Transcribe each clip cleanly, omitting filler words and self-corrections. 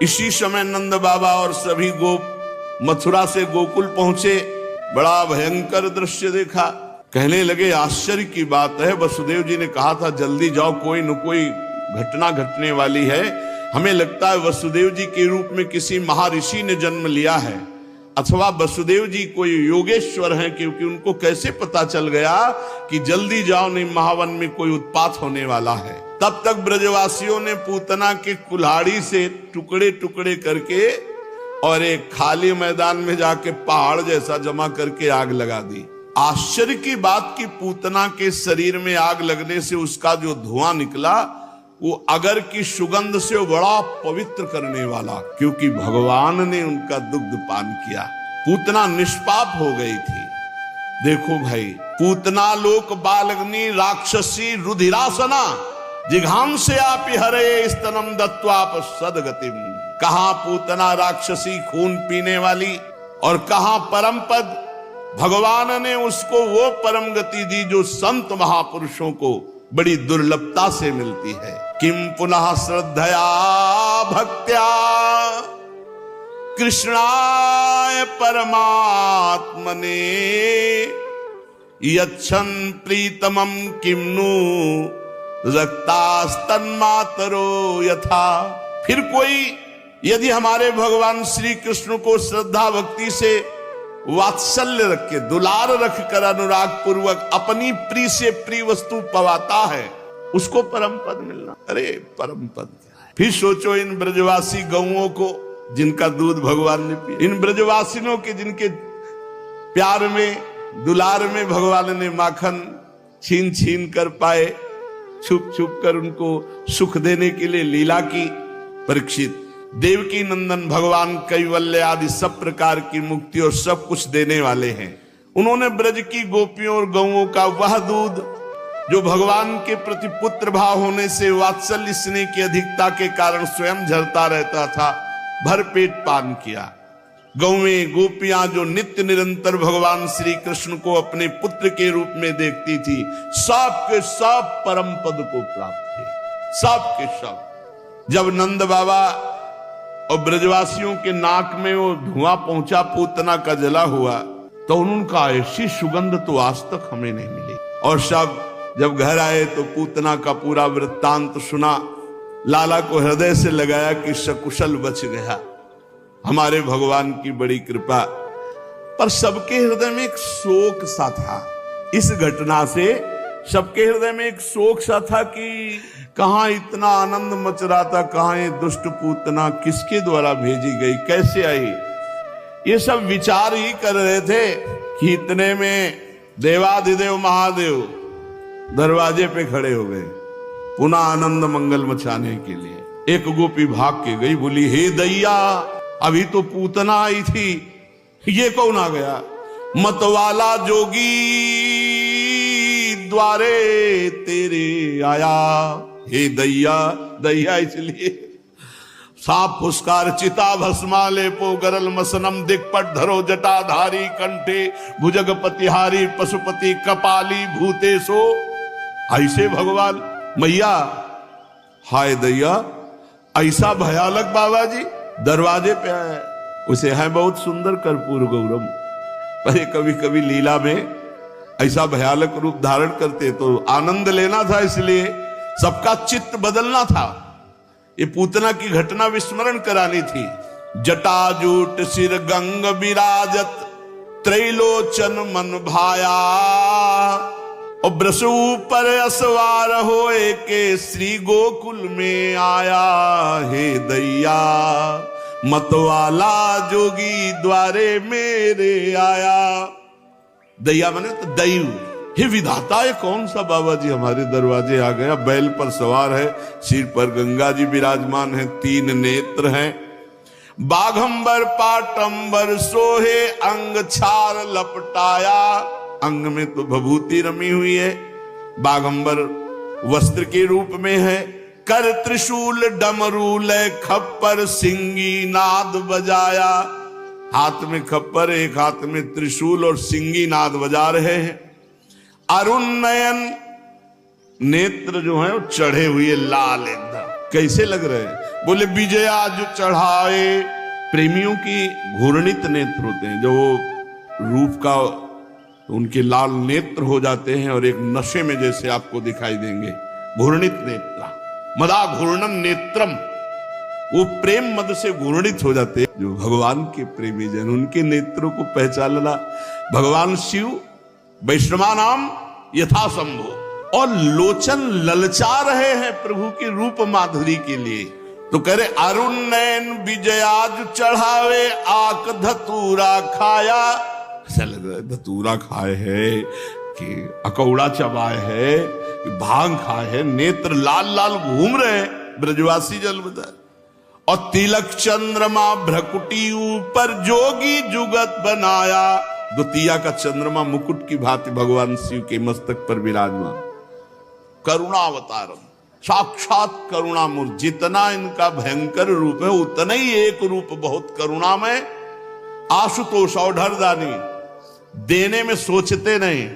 इसी समय नंद बाबा और सभी गोप मथुरा से गोकुल पहुंचे। बड़ा भयंकर दृश्य देखा। कहने लगे आश्चर्य की बात है, वसुदेव जी ने कहा था जल्दी जाओ, कोई न कोई घटना घटने वाली है। हमें लगता है वसुदेव जी के रूप में किसी महर्षि ने जन्म लिया है, अथवा वसुदेव जी कोई योगेश्वर हैं, क्योंकि उनको कैसे पता चल गया कि जल्दी जाओ नहीं महावन में कोई उत्पात होने वाला है। तब तक ब्रजवासियों ने पूतना के कुल्हाड़ी से टुकड़े टुकड़े करके और एक खाली मैदान में जाके पहाड़ जैसा जमा करके आग लगा दी। आश्चर्य की बात कि पूतना के शरीर में आग लगने से उसका जो धुआं निकला वो अगर की सुगंध से बड़ा पवित्र करने वाला, क्योंकि भगवान ने उनका दुग्ध पान किया। पूतना निष्पाप हो गई थी। देखो भाई, पूतना लोक बालग्नि राक्षसी रुधिरासना जिघाम से आप हरे स्तनम दत्वाप सदगतिम। कहां पूतना राक्षसी खून पीने वाली और कहां परम पद। भगवान ने उसको वो परम गति दी जो संत महापुरुषों को बड़ी दुर्लभता से मिलती है। किम पुनः श्रद्धया भक्त्या कृष्णाय परमात्मने यच्छन प्रीतमं किम्नु रक्तास्तन्मातरो यथा। फिर कोई यदि हमारे भगवान श्री कृष्ण को श्रद्धा भक्ति से वात्सल्य रख के दुलार रख कर अनुराग पूर्वक अपनी प्रिय से प्रिय वस्तु पवाता है, उसको परम पद मिलना। अरे परम पद क्या है। फिर सोचो इन ब्रजवासी गौओं को जिनका दूध भगवान ने पिया, इन ब्रजवासियों के जिनके प्यार में दुलार में भगवान ने माखन छीन छीन कर पाए, छुप छुप कर उनको सुख देने के लिए लीला की। परीक्षित देवकी नंदन भगवान कैवल्य आदि सब प्रकार की मुक्ति और सब कुछ देने वाले हैं। उन्होंने ब्रज की गोपियों और गौओं का वह दूध जो भगवान के प्रति पुत्र भाव होने से वात्सल्य स्नेह की अधिकता के कारण स्वयं झरता रहता था, भर पेट पान किया। गौएं गोपियां जो नित्य निरंतर भगवान श्री कृष्ण को अपने पुत्र के रूप में देखती थी, सब के सब परम पद को प्राप्त थे, सब के सब। जब नंद बाबा और ब्रजवासियों के नाक में वो धुआं पहुंचा पूतना का जला हुआ, तो उनका ऐसी सुगंध तो आज तक हमें नहीं मिली। और सब जब घर आए तो पूतना का पूरा वृत्तांत सुना। लाला को हृदय से लगाया कि सकुशल बच गया, हमारे भगवान की बड़ी कृपा। पर सबके हृदय में एक शोक सा था। इस घटना से सबके हृदय में एक शोक सा था कि कहां इतना आनंद मच रहा था, कहां ये दुष्ट पूतना किसके द्वारा भेजी गई, कैसे आई। ये सब विचार ही कर रहे थे कि इतने में देवाधिदेव महादेव दरवाजे पे खड़े हो गए पुनः आनंद मंगल मचाने के लिए। एक गोपी भाग के गई, बोली हे दैया, अभी तो पूतना आई थी, ये कौन आ गया। मतवाला जोगी द्वारे तेरे आया। हे दैया, दैया इसलिए साप फुस्कार चिता भस्मा लेपो गरल मसनम दिक्पट धरो जटाधारी कंठे भुजग पतिहारी पशुपति कपाली भूतेशो। ऐसे भगवान मैया, हाय दैया, ऐसा भयानक बाबा जी दरवाजे पे आया। उसे है बहुत सुंदर कर्पूर गौरम, पर कभी कभी लीला में ऐसा भयानक रूप धारण करते तो आनंद लेना था, इसलिए सबका चित्त बदलना था। ये पूतना की घटना विस्मरण करानी थी। जटाजूट सिर गंग विराजत त्रैलोचन मन भाया और ब्रसु पर असवार होए के श्री गोकुल में आया। हे दैया, मतवाला जोगी द्वारे मेरे आया। दैया माने तो दैव। हे विधाता, ये कौन सा बाबा जी हमारे दरवाजे आ गया। बैल पर सवार है, सिर पर गंगा जी विराजमान है, 3 नेत्र हैं, बाघंबर पाटंबर सोहे अंग छार लपटाया। अंग में तो भभूति रमी हुई है, बाघंबर वस्त्र के रूप में है, कर त्रिशूल डमरू लय खप्पर सिंगी नाद बजाया। हाथ में खप्पर, एक हाथ में त्रिशूल और सिंगी नाद बजा रहे हैं। अरुण नयन, नेत्र जो है वो चढ़े हुए लाल एकदम, कैसे लग रहे हैं? बोले विजया जो चढ़ाए, प्रेमियों की घूर्णित नेत्र होते हैं, जो रूप का उनके लाल नेत्र हो जाते हैं और एक नशे में जैसे आपको दिखाई देंगे। घूर्णित नेत्र, मदा घूर्णन नेत्रम, वो प्रेम मद से घूर्णित हो जाते हैं। जो भगवान के प्रेमी जन, उनके नेत्रों को पहचानना। भगवान शिव वैष्णवा नाम यथा संभव, और लोचन ललचा रहे हैं प्रभु की रूप माधुरी के लिए। तो कह रहे अरुण नयन विजयाज चढ़ावे, आक धतूरा खाया। ऐसा लग रहा है धतूरा खाए है कि अकौड़ा चबाए है कि भांग खाए है। नेत्र लाल लाल घूम रहे हैं ब्रजवासी जल बता। और तिलक चंद्रमा भ्रकुटी ऊपर जोगी जुगत बनाया। द्वितीया का चंद्रमा मुकुट की भांति भगवान शिव के मस्तक पर विराजमान। करुणावतारम, साक्षात करुणामूर्ति। जितना इनका भयंकर रूप है उतना ही एक रूप बहुत करुणामय। आशुतोष औढ़रदानी, देने में सोचते नहीं,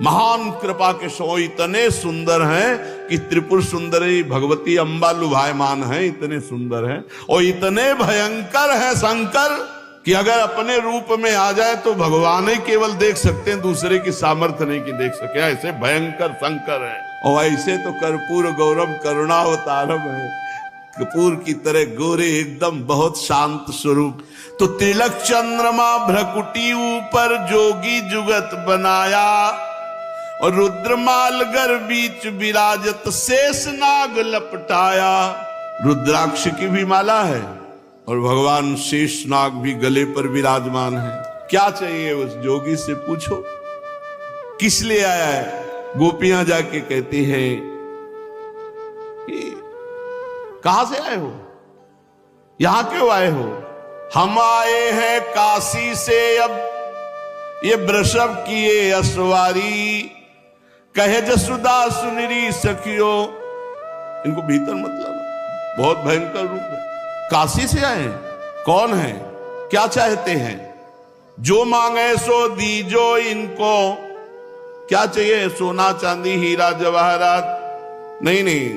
महान कृपा के सो इतने सुंदर हैं कि त्रिपुर सुंदरी भगवती अम्बा लुभायमान है, इतने सुंदर हैं। और इतने भयंकर हैं शंकर कि अगर अपने रूप में आ जाए तो भगवान ही केवल देख सकते हैं, दूसरे की सामर्थ्य नहीं कि देख सके। ऐसे भयंकर शंकर हैं। और ऐसे तो कर्पूर गौरव करुणावतारम है, कपूर की तरह गोरे एकदम, बहुत शांत स्वरूप। तो तिलक चंद्रमा भ्रकुटी ऊपर जोगी जुगत बनाया। और रुद्रमालगर बीच विराजत शेष नाग लपटाया। रुद्राक्ष की भी माला है और भगवान शेष नाग भी गले पर विराजमान है। क्या चाहिए उस जोगी से पूछो, किस लिए आया है? गोपियां जाके कहती हैं कि कहां से आए हो, यहां क्यों आए हो? हम आए हैं काशी से, अब ये वृषभ किए असवारी, कहे जसुदा सुनरी सखियो। इनको भीतर मतलब बहुत भयंकर रूप है। काशी से आए हैं, कौन है, क्या चाहते हैं? जो मांगे सो दीजो इनको। क्या चाहिए? सोना चांदी हीरा जवाहरात? नहीं नहीं,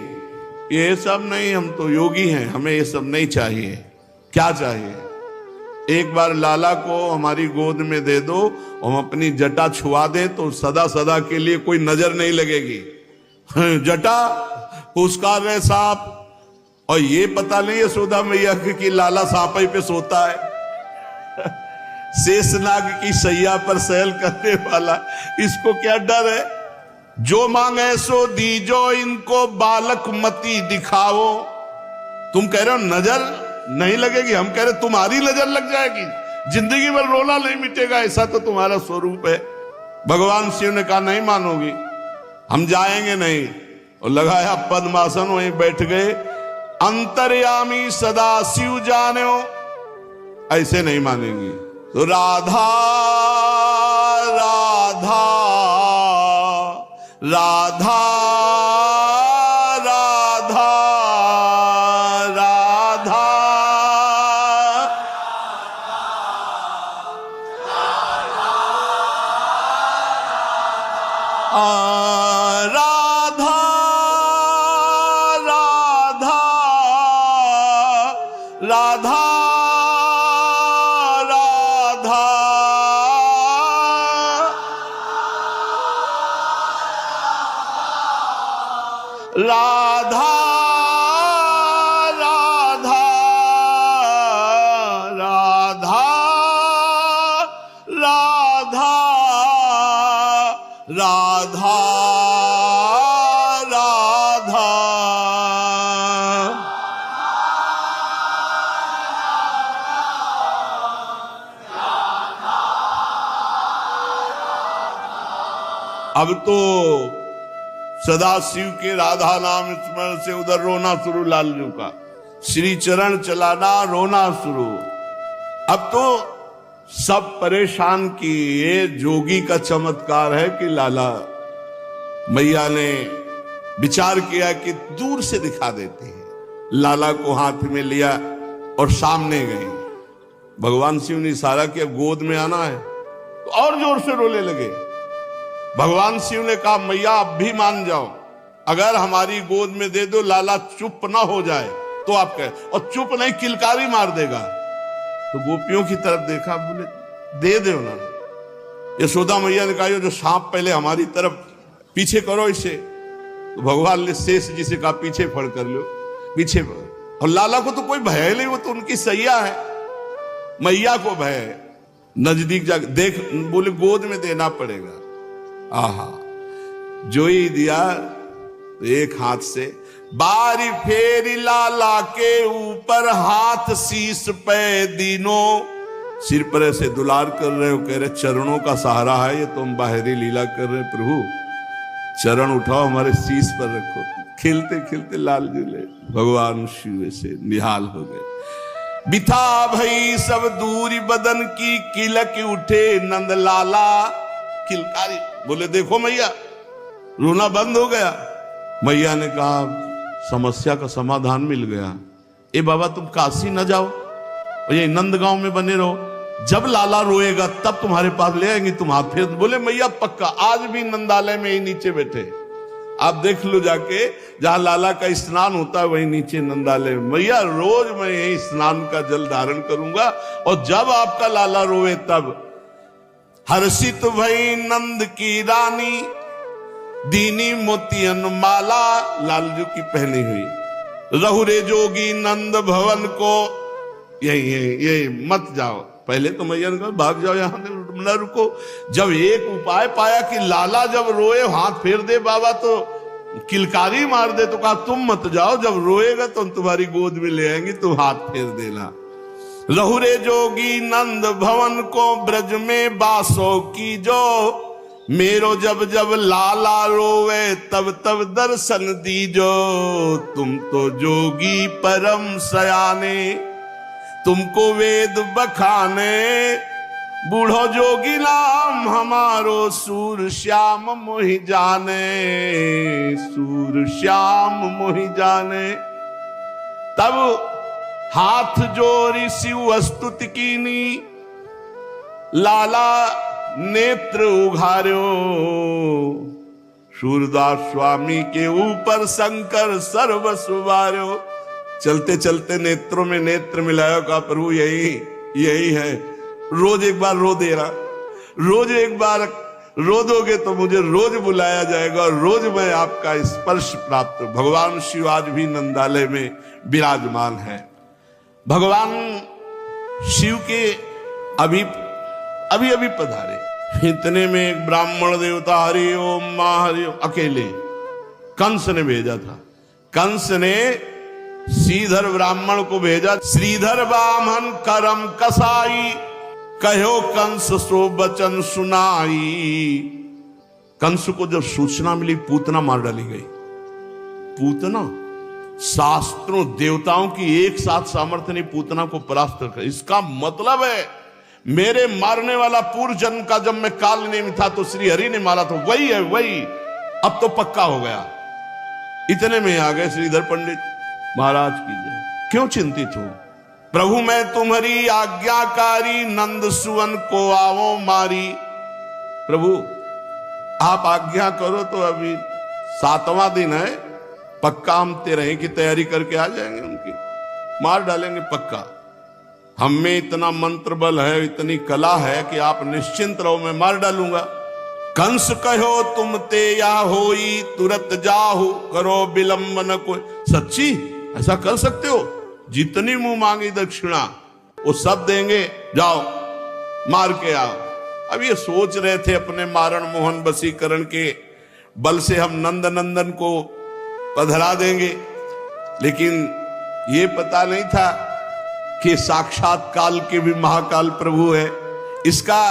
ये सब नहीं, हम तो योगी हैं, हमें ये सब नहीं चाहिए। क्या चाहिए? एक बार लाला को हमारी गोद में दे दो, हम अपनी जटा छुआ दें तो सदा सदा के लिए कोई नजर नहीं लगेगी। जटा उसका रहे सांप, और ये पता नहीं यशोदा मैया कि लाला सांप पे सोता है। शेषनाग की सैया पर सैल करने वाला, इसको क्या डर है? जो मांगे सो दीजो इनको, बालक मती दिखाओ। तुम कह रहे हो नजर नहीं लगेगी, हम कह रहे तुम्हारी नजर लग जाएगी, जिंदगी भर रोना नहीं मिटेगा, ऐसा तो तुम्हारा स्वरूप है। भगवान शिव ने कहा नहीं मानोगी, हम जाएंगे नहीं। और लगाया पद्मासन, वहीं बैठ गए। अंतर्यामी सदा शिव जानो, ऐसे नहीं मानेंगी। तो राधा राधा राधा राधा राधा राधा राधा राधा राधा राधा राधा राधा राधा राधा। अब तो सदाशिव के राधा नाम स्मरण से उधर रोना शुरू, लालजू का श्री चरण चलाना, रोना शुरू। अब तो सब परेशान की ये जोगी का चमत्कार है कि लाला मैया ने विचार किया कि दूर से दिखा देते हैं। लाला को हाथ में लिया और सामने गए। भगवान शिव ने इशारा किया गोद में आना है, तो और जोर से रोने लगे। भगवान शिव ने कहा मैया अब भी मान जाओ, अगर हमारी गोद में दे दो, लाला चुप ना हो जाए तो आप कहे, और चुप नहीं किलकारी मार देगा। तो गोपियों की तरफ देखा, बोले दे दो ना। यशोदा मैया ने कहा जो सांप पहले हमारी तरफ पीछे करो इसे। तो भगवान ने शेष जी से कहा पीछे फड़ कर लो, पीछे फड़। और लाला को तो कोई भय नहीं, वो तो उनकी सैया है, मैया को भय है। नजदीक जाकर देख, बोले गोद में देना पड़ेगा। आहा, जो ही दिया तो एक हाथ से बारी फेरी लाला के ऊपर, हाथ शीश पे दीनों, सिर पर ऐसे दुलार कर रहे हो, कह रहे चरणों का सहारा है ये, तुम बाहरी लीला कर रहे प्रभु, चरण उठाओ हमारे शीश पर रखो। खिलते खिलते लाल झूले, भगवान शिव से निहाल हो गए। बिथा भई सब दूरी बदन की, किलक उठे नंद लाला किलकारी। बोले देखो मैया, रोना बंद हो गया। मैया ने कहा समस्या का समाधान मिल गया। ए बाबा तुम काशी न जाओ और ये नंदगांव में बने रहो, जब लाला रोएगा तब तुम्हारे पास ले आएंगे, तुम हाथ फेर। बोले मैया पक्का, आज भी नंदालय में ही नीचे बैठे, आप देख लो जाके, जहां लाला का स्नान होता है वही नीचे नंदालय में। मैया रोज मैं यही स्नान का जल धारण करूंगा, और जब आपका लाला रोए तब। हर्षित भई नंद की रानी, दीनी मोतियन माला, लालजू की पहनी हुई। रहुरे जोगी नंद भवन को, यही मत जाओ। पहले तो मैया ने कहा भाग जाओ, यहां न रुको। जब एक उपाय पाया कि लाला जब रोए हाथ फेर दे बाबा, तो किलकारी मार दे, तो कहा तुम मत जाओ, जब रोएगा तो तुम्हारी गोद में ले आएंगे, तुम हाथ फेर देना। रहुरे जोगी नंद भवन को, ब्रज में बासो की जो, मेरो जब जब लाला रोवे तब तब दर्शन दीजो। तुम तो जोगी परम सयाने, तुमको वेद बखाने, बूढ़ो जोगी नाम हमारो, सूर श्याम मोहि जाने, सूर श्याम मोहि जाने। तब हाथ जोड़ी शिव स्तुति कीनी, लाला नेत्र उघार्यो, सूरदास स्वामी के ऊपर शंकर सर्व सुवार्यो। चलते चलते नेत्रों में नेत्र मिलाया, कहा प्रभु यही है। रोज एक बार रो देना, रोज एक बार रो दोगे तो मुझे रोज बुलाया जाएगा, और रोज मैं आपका स्पर्श प्राप्त। भगवान शिव आज भी नंदालय में विराजमान है। भगवान शिव के अभी पधारे। इतने में एक ब्राह्मण देवता हरि ओम मां हरि ओम, अकेले कंस ने भेजा था। कंस ने श्रीधर ब्राह्मण को भेजा, श्रीधर ब्राह्मण करम कसाई, कहो कंस सो बचन सुनाई। कंस को जब सूचना मिली पूतना मार डाली गई। पूतना, शास्त्रों देवताओं की एक साथ सामर्थ्य नहीं पूतना को परास्त कर। इसका मतलब है मेरे मारने वाला पूर्व जन्म का जब मैं काल नेमी था तो श्री हरि ने मारा, तो वही है वही, अब तो पक्का हो गया। इतने में आ गए श्रीधर पंडित, महाराज की जय। क्यों चिंतित हो प्रभु, मैं तुम्हारी आज्ञाकारी, नंद सुवन को आवो मारी। प्रभु आप आज्ञा करो तो अभी 7वां दिन है, पक्का हम 13 की तैयारी करके आ जाएंगे, उनकी मार डालेंगे पक्का। हम में इतना मंत्र बल है, इतनी कला है कि आप निश्चिंत रहो, मैं मार डालूंगा। कंस कहो तुम ते या होई, तुरंत जाहु करो विलंब न कोई। सच्ची ऐसा कर सकते हो? जितनी मुंह मांगी दक्षिणा वो सब देंगे, जाओ मार के आओ। अब ये सोच रहे थे अपने मारण मोहन वशीकरण के बल से हम नंद नंदन को पधरा देंगे, लेकिन ये पता नहीं था कि साक्षात काल के भी महाकाल प्रभु है। इसका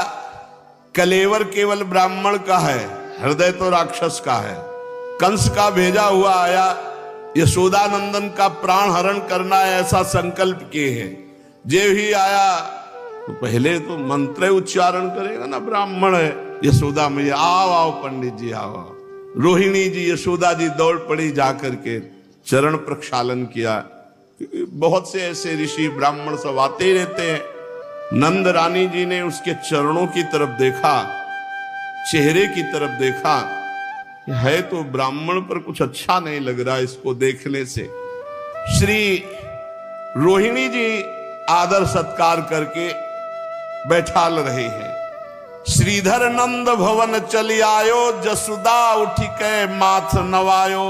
कलेवर केवल ब्राह्मण का है, हृदय तो राक्षस का है। कंस का भेजा हुआ आया, यशोदानंदन का प्राण हरण करना है ऐसा संकल्प किए हैं। जे ही आया तो पहले तो मंत्र उच्चारण करेगा ना, ब्राह्मण है। यशोदा मैया आओ आओ पंडित जी आओ। रोहिणी जी यशोदा जी दौड़ पड़ी, जाकर के चरण प्रक्षालन किया। बहुत से ऐसे ऋषि ब्राह्मण सब आते रहते हैं। नंद रानी जी ने उसके चरणों की तरफ देखा, चेहरे की तरफ देखा, है तो ब्राह्मण पर कुछ अच्छा नहीं लग रहा इसको देखने से। श्री रोहिणी जी आदर सत्कार करके बैठाल रहे हैं। श्रीधर नंद भवन चली आयो, जसुदा उठी के माथ नवायो।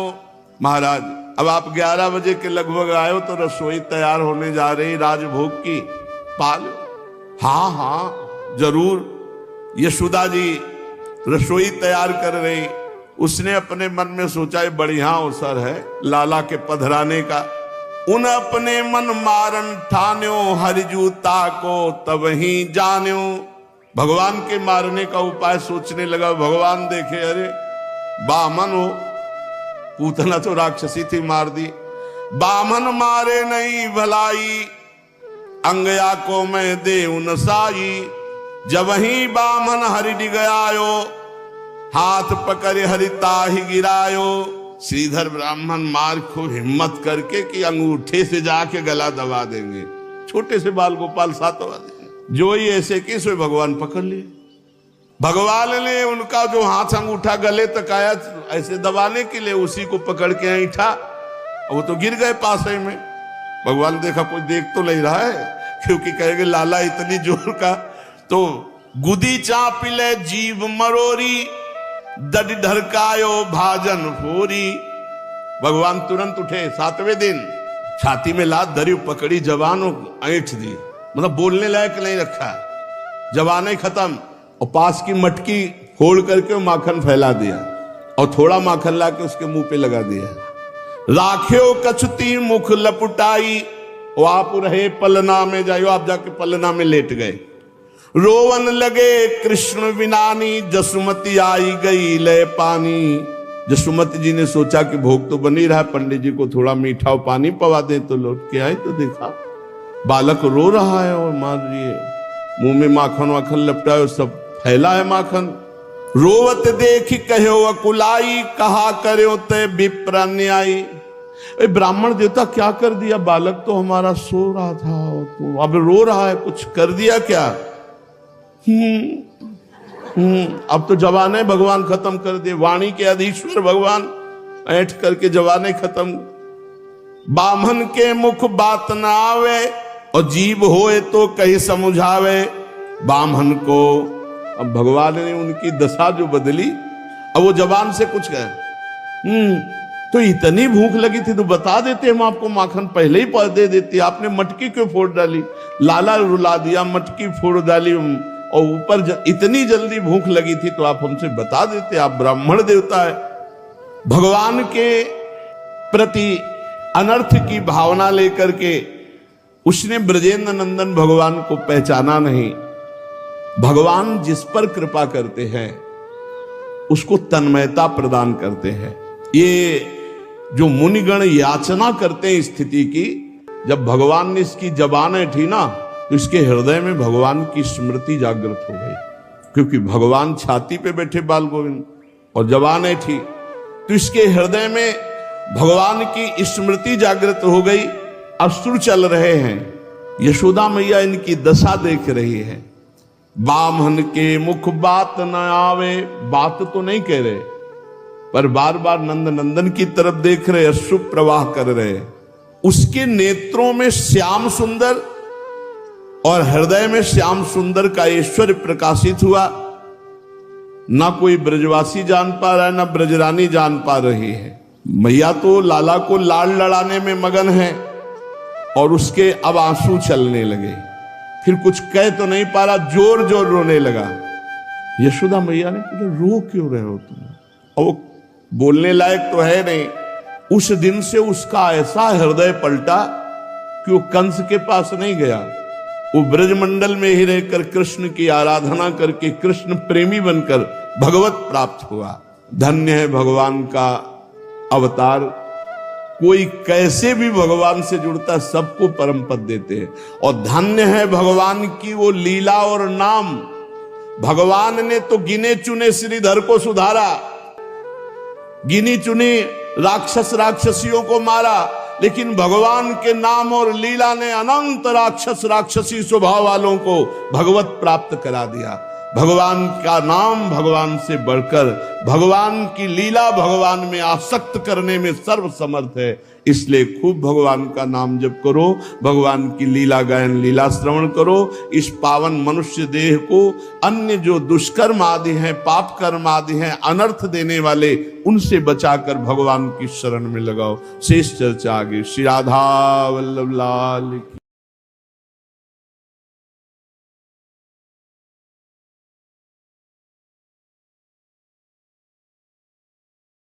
महाराज अब आप 11 बजे के लगभग आयो तो रसोई तैयार होने जा रही राजभोग की, पालो। हाँ हाँ जरूर। यशोदा जी रसोई तैयार कर रही। उसने अपने मन में सोचा है बढ़िया अवसर है लाला के पधराने का। उन अपने मन मारन ठान्यो, हरिजूता को तब ही जान्यो। भगवान के मारने का उपाय सोचने लगा। भगवान देखे अरे बामन हो, पूतना तो राक्षसी थी, मार दी। बामन मारे नहीं भलाई, अंगया को मैं दे उन साई। जब ही बामन हरि डिगयायो, हाथ पकड़ हरिता ही गिरायो। श्रीधर ब्राह्मण मार खूब हिम्मत करके कि अंगूठे से जाके गला दबा देंगे। छोटे से बाल गोपाल सातवा देंगे। जो ही ऐसे की सो भगवान पकड़ लिए। भगवान ने उनका जो हाथ अंगूठा गले तक आया ऐसे दबाने के लिए उसी को पकड़ के ऐठा, वो तो गिर गए पासे में। भगवान देखा कोई देख तो नहीं रहा है, क्योंकि कहेंगे लाला इतनी जोर का। तो गुदी चाप ले जीव मरोरी, दड ढरकायो भाजन फोरी। भगवान तुरंत उठे। 7वें दिन छाती में लात धरी, पकड़ी जवानों ऐंठ दी, मतलब बोलने लायक नहीं रखा। जवानें खत्म। और पास की मटकी फोड़ करके माखन फैला दिया और थोड़ा माखन ला के उसके मुंह पे लगा दिया। राख्यो कछुती मुख लपुटाई, वो आप रहे पलना में जाइयो। आप जाके पलना में लेट गए। रोवन लगे कृष्ण विनानी, जसुमती आई गई ले पानी। जसुमती जी ने सोचा कि भोग तो बनी रहा, पंडित जी को थोड़ा मीठा और पानी पवा दे। तो लौट के आई तो देखा बालक रो रहा है और मार रही है। मुंह में माखन वाखन लपटाए, सब फैला है माखन। रोवत देख कहो अकुलाई, कहा करो ते विप्र न्यायी। ब्राह्मण देवता क्या कर दिया, बालक तो हमारा सो रहा था तो अब रो रहा है, कुछ कर दिया क्या? अब तो जवाने भगवान खत्म कर दिए। वाणी के अधीश्वर भगवान ऐठ करके जवाने खत्म। बामन के मुख बात ना आवे, और जीव होए तो कहीं समझावे। बामन को अब भगवान ने उनकी दशा जो बदली, अब वो जवान से कुछ कहे। तो इतनी भूख लगी थी तो बता देते, हम आपको माखन पहले ही दे देते। आपने मटकी क्यों फोड़ डाली? लाला रुला दिया, मटकी फोड़ डाली, और ऊपर इतनी जल्दी भूख लगी थी तो आप हमसे बता देते। आप ब्राह्मण देवता है। भगवान के प्रति अनर्थ की भावना लेकर के उसने ब्रजेंद्र नंदन भगवान को पहचाना नहीं। भगवान जिस पर कृपा करते हैं उसको तन्मयता प्रदान करते हैं। ये जो मुनिगण याचना करते हैं स्थिति की, जब भगवान ने इसकी जबानें थी ना तो इसके हृदय में भगवान की स्मृति जागृत हो गई। क्योंकि भगवान छाती पे बैठे बाल गोविंद और जबानें थी, तो इसके हृदय में भगवान की स्मृति जागृत हो गई। अश्रु चल रहे हैं। यशोदा मैया इनकी दशा देख रही है। बामन के मुख बात न आवे, बात तो नहीं कह रहे पर बार बार नंद नंदन की तरफ देख रहे, अश्रु प्रवाह कर रहे। उसके नेत्रों में श्याम सुंदर और हृदय में श्याम सुंदर का ऐश्वर्य प्रकाशित हुआ। ना कोई ब्रजवासी जान पा रहा है, ना ब्रजरानी जान पा रही है। मैया तो लाला को लाड़ लड़ाने में मगन है और उसके अब आंसू चलने लगे। फिर कुछ कह तो नहीं पा रहा, जोर जोर रोने लगा। यशोदा मैया ने पूछा रो क्यों रहे हो तुम? और वो बोलने लायक तो है नहीं। उस दिन से उसका ऐसा हृदय पलटा कि वो कंस के पास नहीं गया, वो ब्रजमंडल में ही रहकर कृष्ण की आराधना करके कृष्ण प्रेमी बनकर भगवत प्राप्त हुआ। धन्य है भगवान का अवतार। कोई कैसे भी भगवान से जुड़ता, सबको परम पद देते हैं। और धन्य है भगवान की वो लीला और नाम। भगवान ने तो गिने चुने श्रीधर को सुधारा, गिनी चुनी राक्षस राक्षसियों को मारा, लेकिन भगवान के नाम और लीला ने अनंत राक्षस राक्षसी स्वभाव वालों को भगवत प्राप्त करा दिया। भगवान का नाम भगवान से बढ़कर, भगवान की लीला भगवान में आसक्त करने में सर्व समर्थ है। इसलिए खूब भगवान का नाम जप करो, भगवान की लीला गायन, लीला श्रवण करो। इस पावन मनुष्य देह को अन्य जो दुष्कर्म आदि हैं, पाप कर्म आदि हैं, अनर्थ देने वाले, उनसे बचाकर भगवान की शरण में लगाओ। शेष चर्चा आगे। श्री राधा वल्लभ लाल की।